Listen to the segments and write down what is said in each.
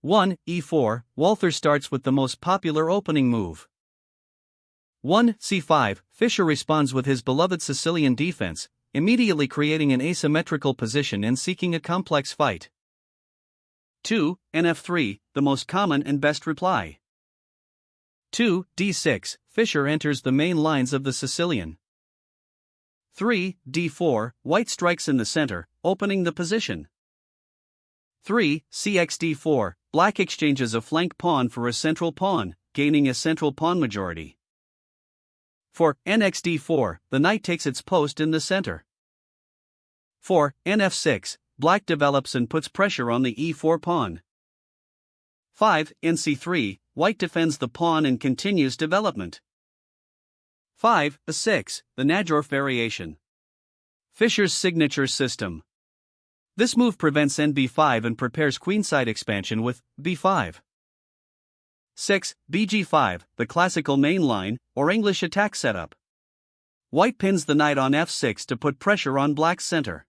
1. e4, Walther starts with the most popular opening move. 1. c5, Fischer responds with his beloved Sicilian defense, immediately creating an asymmetrical position and seeking a complex fight. 2. nf3, the most common and best reply. 2. d6, Fischer enters the main lines of the Sicilian. 3. d4, White strikes in the center, opening the position. 3. cxd4, Black exchanges a flank pawn for a central pawn, gaining a central pawn majority. 4. nxd4, the knight takes its post in the center. 4. nf6, Black develops and puts pressure on the e4 pawn. 5. nc3, White defends the pawn and continues development. 5. a6, the Najdorf variation. Fischer's signature system. This move prevents nb5 and prepares queenside expansion with b5. 6. bg5, the classical main line, or English attack setup. White pins the knight on f6 to put pressure on Black's center.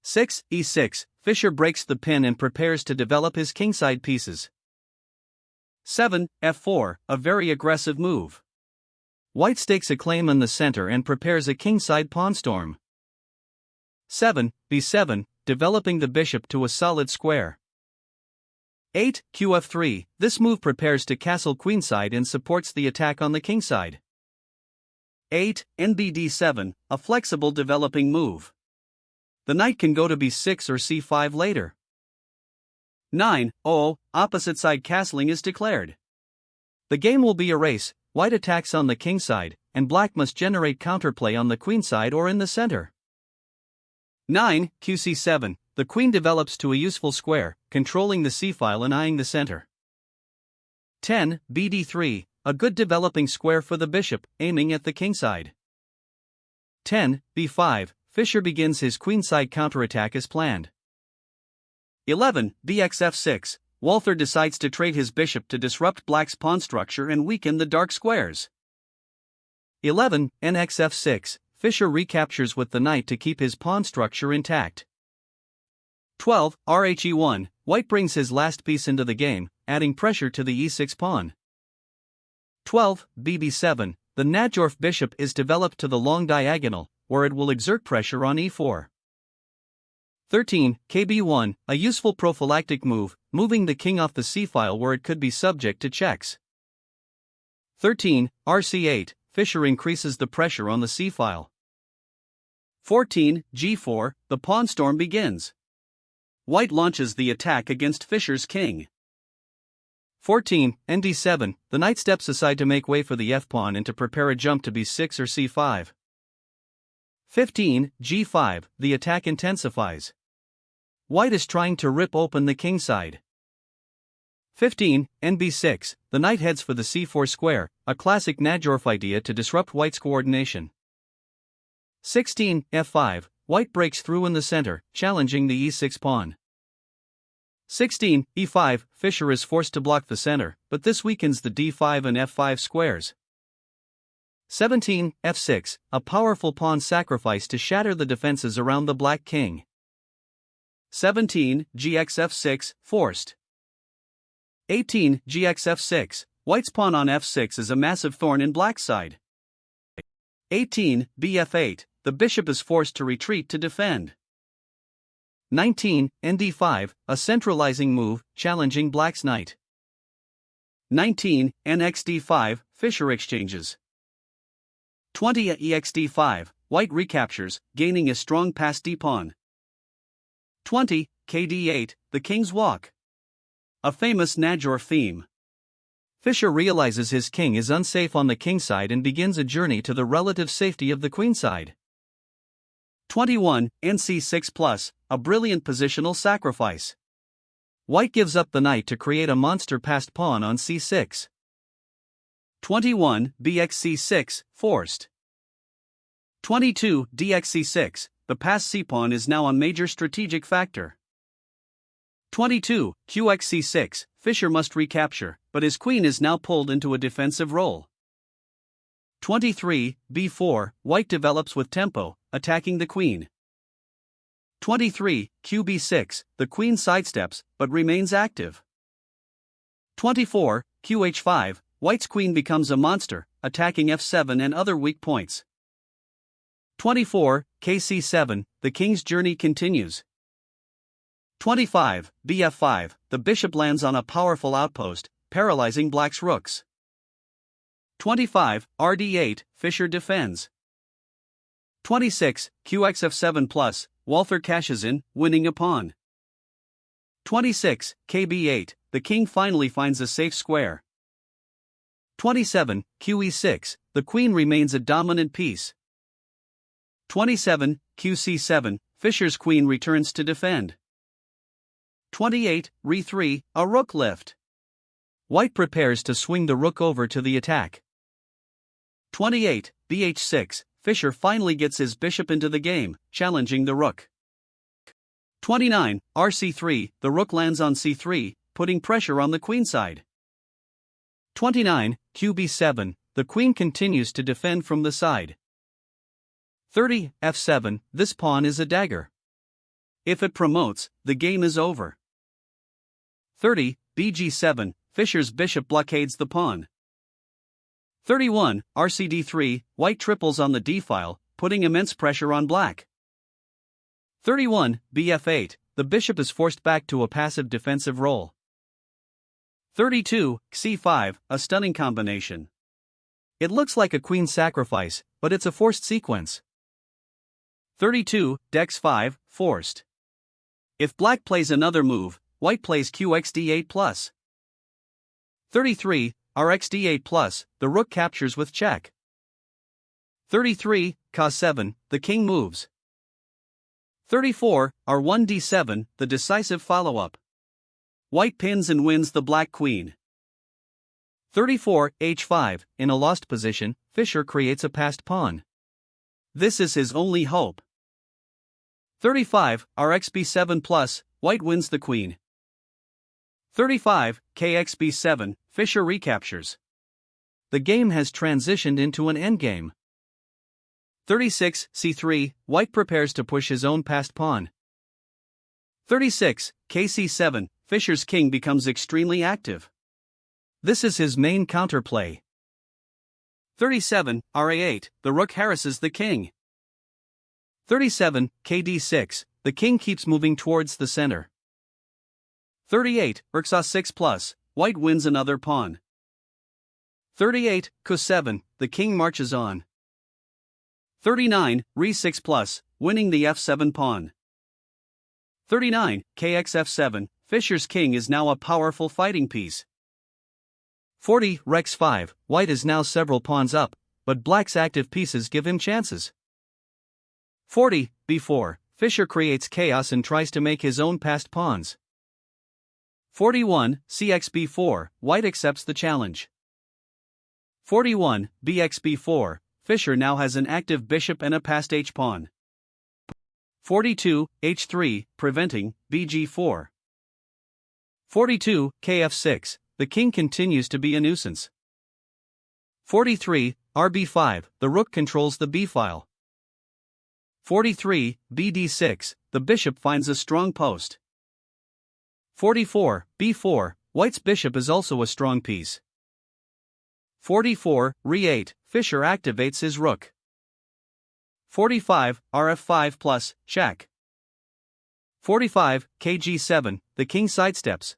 6. e6, Fischer breaks the pin and prepares to develop his kingside pieces. 7. f4, a very aggressive move. White stakes a claim in the center and prepares a kingside pawn storm. 7. b7, developing the bishop to a solid square. 8. qf3, this move prepares to castle queenside and supports the attack on the kingside. 8. nbd7, a flexible developing move. The knight can go to b6 or c5 later. 9. Opposite side castling is declared. The game will be a race. White attacks on the kingside, and Black must generate counterplay on the queenside or in the center. 9. qc7, the queen develops to a useful square, controlling the c-file and eyeing the center. 10. bd3, a good developing square for the bishop, aiming at the kingside. 10. b5, Fischer begins his queenside counterattack as planned. 11. bxf6, Walther decides to trade his bishop to disrupt Black's pawn structure and weaken the dark squares. 11. nxf6, Fischer recaptures with the knight to keep his pawn structure intact. 12. rhe1, White brings his last piece into the game, adding pressure to the e6 pawn. 12. bb7, the Najdorf bishop is developed to the long diagonal, where it will exert pressure on e4. 13. kb1, a useful prophylactic move, moving the king off the c-file where it could be subject to checks. 13. rc8, Fischer increases the pressure on the c-file. 14. g4, the pawn storm begins. White launches the attack against Fischer's king. 14. nd7, the knight steps aside to make way for the f-pawn and to prepare a jump to b6 or c5. 15. g5, the attack intensifies. White is trying to rip open the kingside. 15. nb6, the knight heads for the c4 square, a classic Najdorf idea to disrupt White's coordination. 16. f5, White breaks through in the center, challenging the e6 pawn. 16. e5, Fischer is forced to block the center, but this weakens the d5 and f5 squares. 17. f6, a powerful pawn sacrifice to shatter the defenses around the Black king. 17. gxf6, forced. 18. gxf6, White's pawn on f6 is a massive thorn in Black's side. 18. bf8, the bishop is forced to retreat to defend. 19. nd5, a centralizing move, challenging Black's knight. 19. nxd5, Fischer exchanges. 20. exd5, White recaptures, gaining a strong passed d-pawn. 20. kd8, the king's walk. A famous Najdorf theme. Fischer realizes his king is unsafe on the kingside and begins a journey to the relative safety of the queenside. 21. nc6+, a brilliant positional sacrifice. White gives up the knight to create a monster passed pawn on c6. 21. bxc6, forced. 22. dxc6, the passed c-pawn is now a major strategic factor. 22. qxc6, Fischer must recapture, but his queen is now pulled into a defensive role. 23. b4, White develops with tempo, attacking the queen. 23, QB6, the queen sidesteps, but remains active. 24, QH5, white's queen becomes a monster, attacking f7 and other weak points. 24, KC7, the king's journey continues. 25, BF5, the bishop lands on a powerful outpost, paralyzing black's rooks. 25, RD8, Fischer defends. 26, QXF7+, Walther cashes in, winning a pawn. 26, KB8, the king finally finds a safe square. 27, QE6, the queen remains a dominant piece. 27, QC7, Fischer's queen returns to defend. 28, Re3, a rook lift. White prepares to swing the rook over to the attack. 28, BH6, Fischer finally gets his bishop into the game, challenging the rook. 29, RC3, the rook lands on c3, putting pressure on the queenside. 29, QB7, the queen continues to defend from the side. 30, F7, this pawn is a dagger. If it promotes, the game is over. 30, BG7, Fischer's bishop blockades the pawn. 31, RCD3, white triples on the d-file, putting immense pressure on black. 31, BF8, the bishop is forced back to a passive defensive role. 32, C5, a stunning combination. It looks like a queen sacrifice, but it's a forced sequence. 32, Dex5, forced. If black plays another move, white plays QXD8+. 33, RXD8+, the rook captures with check. 33, Cos7, the king moves. 34, R1D7, the decisive follow-up. White pins and wins the black queen. 34, H5, in a lost position, Fischer creates a passed pawn. This is his only hope. 35, RXB7+, white wins the queen. 35, KXB7, Fischer recaptures. The game has transitioned into an endgame. 36, C3, white prepares to push his own passed pawn. 36, KC7, Fischer's king becomes extremely active. This is his main counterplay. 37, RA8, the rook harasses the king. 37, KD6, the king keeps moving towards the center. 38, RXA6+, white wins another pawn. 38, Cos7, the king marches on. 39, Re6+, winning the f7 pawn. 39, KXF7, Fischer's king is now a powerful fighting piece. 40, Rex5, white is now several pawns up, but black's active pieces give him chances. 40, B4, Fischer creates chaos and tries to make his own passed pawns. 41, CXB4, white accepts the challenge. 41, BXB4, Fischer now has an active bishop and a passed h-pawn. 42, H3, preventing BG4. 42, KF6, the king continues to be a nuisance. 43, RB5, the rook controls the b-file. 43, BD6, the bishop finds a strong post. 44, B4, white's bishop is also a strong piece. 44, Re8, Fischer activates his rook. 45, RF5+, check. 45, KG7, the king sidesteps.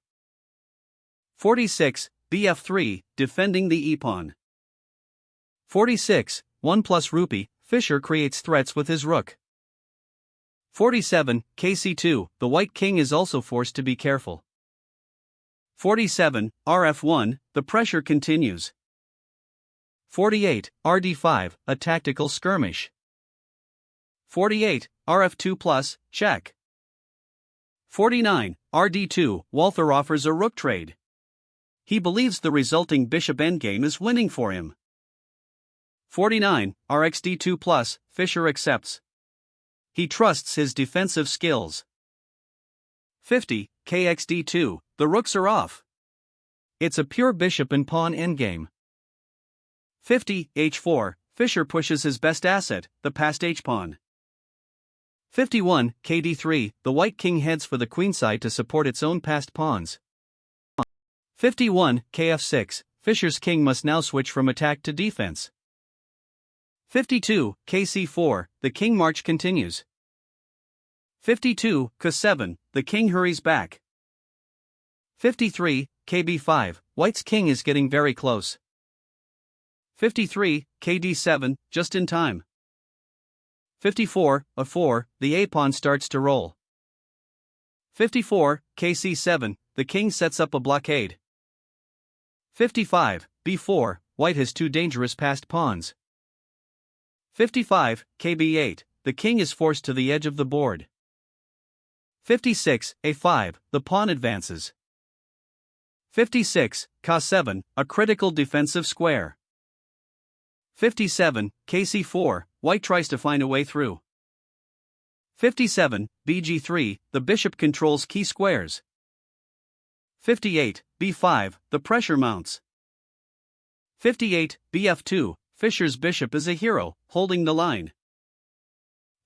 46, BF3, defending the e-pawn. 46, 1+ rupee, Fischer creates threats with his rook. 47, KC2, the white king is also forced to be careful. 47, RF1, the pressure continues. 48, RD5, a tactical skirmish. 48, RF2+, check. 49, RD2, Walther offers a rook trade. He believes the resulting bishop endgame is winning for him. 49, RXD2+, Fischer accepts. He trusts his defensive skills. 50, KXD2, the rooks are off. It's a pure bishop and pawn endgame. 50, H4, Fischer pushes his best asset, the passed h-pawn. 51, kd3, the white king heads for the queenside to support its own passed pawns. 51, kf6, Fischer's king must now switch from attack to defense. 52, kc4, the king march continues. 52, k7, the king hurries back. 53, kb5, white's king is getting very close. 53, kd7, just in time. 54, a4, the a-pawn starts to roll. 54, kc7, the king sets up a blockade. 55, b4, white has two dangerous passed pawns. 55, kb8, the king is forced to the edge of the board. 56, a5, the pawn advances. 56, k7, a critical defensive square. 57, kc4, white tries to find a way through. 57, bg3, the bishop controls key squares. 58, b5, the pressure mounts. 58, bf2, Fischer's bishop is a hero, holding the line.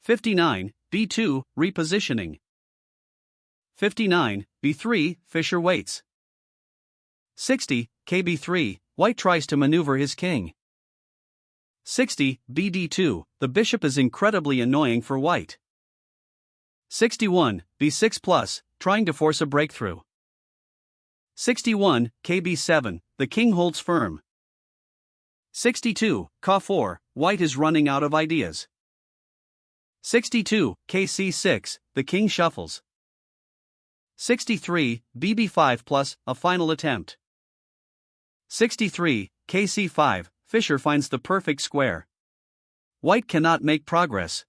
59, b2, repositioning. 59, b3, Fischer waits. 60, kb3, white tries to maneuver his king. 60, bd2, the bishop is incredibly annoying for white. 61, b6 plus, trying to force a breakthrough. 61, kb7, the king holds firm. 62, k4, white is running out of ideas. 62, kc6, the king shuffles. 63, bb5 plus, a final attempt. 63, kc5, Fischer finds the perfect square. White cannot make progress.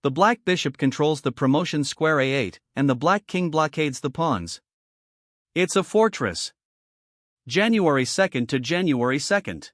The black bishop controls the promotion square a8, and the black king blockades the pawns. It's a fortress. January 2nd to January 2nd.